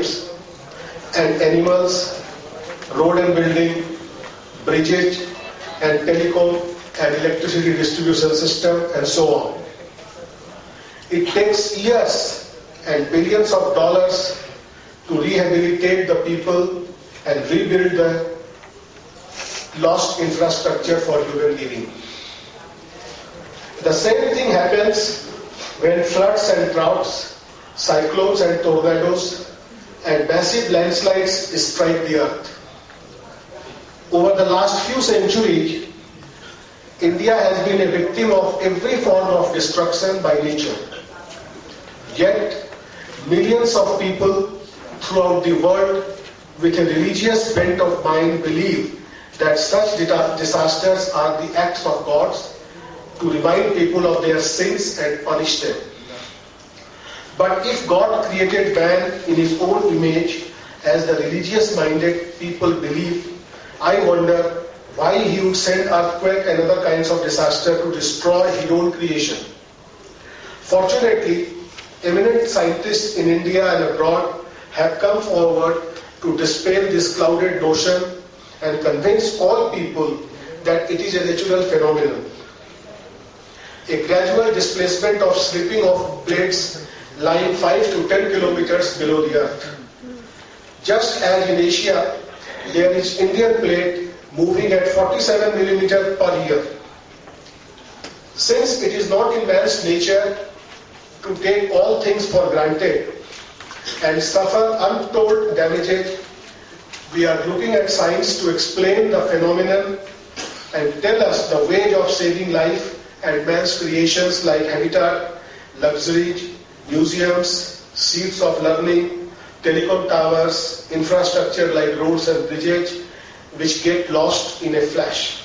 lives and animals, road and building, bridges and telecom and electricity distribution system, and so on. It takes years and billions of dollars to rehabilitate the people and rebuild the lost infrastructure for human living. The same thing happens when floods and droughts, cyclones and tornadoes, and massive landslides strike the earth. Over the last few centuries, India has been a victim of every form of destruction by nature. Yet, millions of people throughout the world with a religious bent of mind believe that such disasters are the acts of gods to remind people of their sins and punish them. But if God created man in his own image, as the religious-minded people believe, I wonder why he would send earthquake and other kinds of disaster to destroy his own creation. Fortunately, eminent scientists in India and abroad have come forward to dispel this clouded notion and convince all people that it is a natural phenomenon. A gradual displacement of slipping of plates lying 5 to 10 kilometers below the earth. Just as in Asia, there is Indian plate moving at 47 millimeters per year. Since it is not in man's nature to take all things for granted and suffer untold damages, we are looking at science to explain the phenomenon and tell us the ways of saving life and man's creations like habitat, luxury, museums, seats of learning, telecom towers, infrastructure like roads and bridges, which get lost in a flash.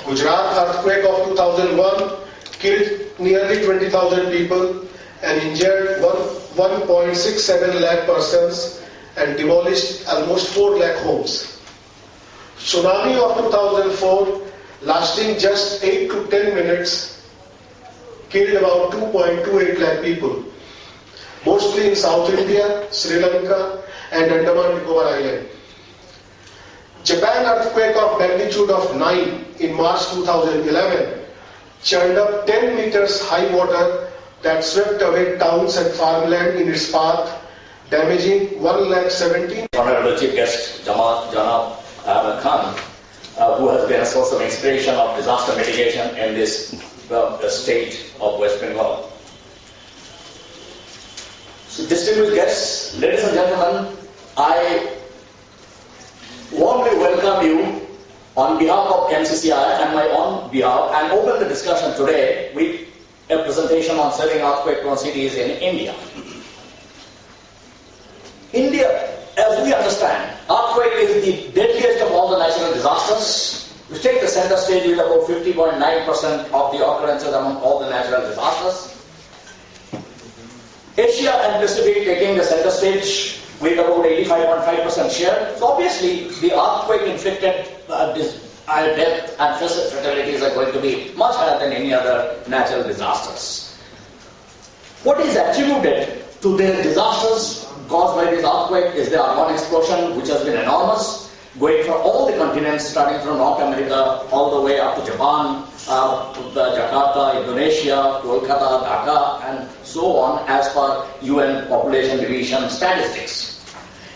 Gujarat earthquake of 2001 killed nearly 20,000 people and injured 1.67 lakh persons and demolished almost 4 lakh homes. Tsunami of 2004, lasting just 8 to 10 minutes, killed about 2.28 lakh people, mostly in South India, Sri Lanka and Andaman and Nicobar Island. Japan earthquake of magnitude of 9 in March 2011 churned up 10 meters high water that swept away towns and farmland in its path, damaging 1,17,000. Honorable Chief Guest Janab Ahmed Khan, who has been a source of inspiration of disaster mitigation in this state of West Bengal. So, distinguished guests, ladies and gentlemen, I warmly welcome you on behalf of MCCI and my own behalf and open the discussion today with a presentation on saving earthquake-prone cities in India. India, as we understand, earthquake is the deadliest of all the natural disasters. We take the center stage with about 50.9% of the occurrences among all the natural disasters. Asia and Pacific taking the center stage with about 85.5% share. So obviously, the earthquake-inflicted death and fatalities are going to be much higher than any other natural disasters. What is attributed to the disasters caused by this earthquake is the urban explosion, which has been enormous, going from all the continents, starting from North America all the way up to Japan, Jakarta, Indonesia, Kolkata, Dhaka, and so on, as per UN Population Division statistics.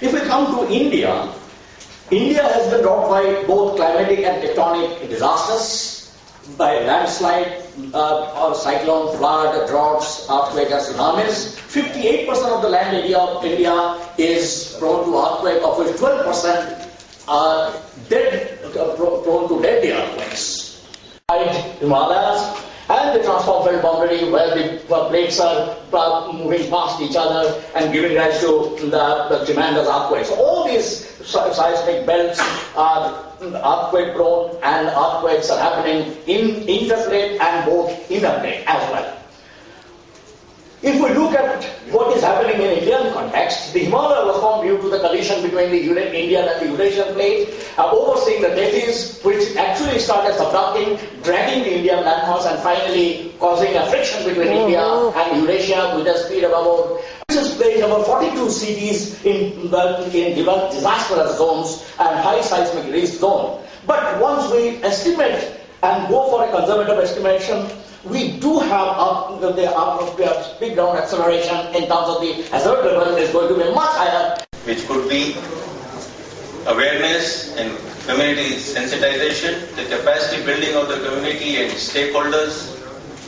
If we come to India, India has been rocked by both climatic and tectonic disasters, by landslide, or cyclone, flood, droughts, earthquake and tsunamis. 58% of the land area of India is prone to earthquake, of which 12% are prone to deadly earthquakes. Himalayas and the transform belt boundary, where the plates are moving past each other and giving rise to the tremendous earthquakes. So all these seismic belts are earthquake prone, and earthquakes are happening in interplate and both interplate as well. If we look at what is happening in Indian context, the Himalaya was formed due to the collision between the Indian and the Eurasian plate, overseeing the Tethys, which actually started subducting, dragging the Indian landmass, and finally causing a friction between India and Eurasia with a speed of about is placed over 42 cities in disastrous zones and high seismic risk zone. But once we estimate and go for a conservative estimation, we do have the big down acceleration in terms of the hazard level is going to be much higher. Which could be awareness and community sensitization, the capacity building of the community and stakeholders,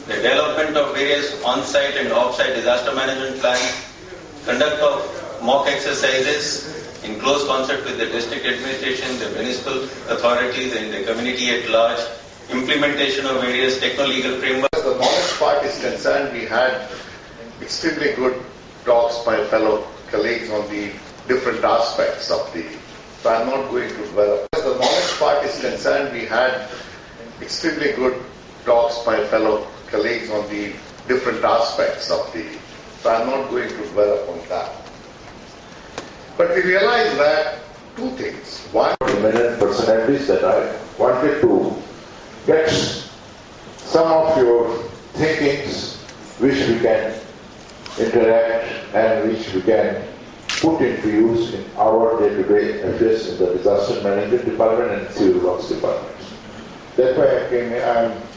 the development of various on-site and off-site disaster management plans, conduct of mock exercises in close concert with the district administration, the municipal authorities and the community at large, implementation of various techno-legal frameworks. As the knowledge part is concerned, we had extremely good talks by fellow colleagues on the different aspects of the. So I'm not going to develop. As the knowledge part is concerned, we had extremely good talks by fellow colleagues on the different aspects of the. So I'm not going to develop on that. But we realized that two things. One, eminent personalities that I wanted to get some of your thinkings which we can interact and which we can put into use in our day-to-day affairs in the disaster management department and civil works department. That's why I came here.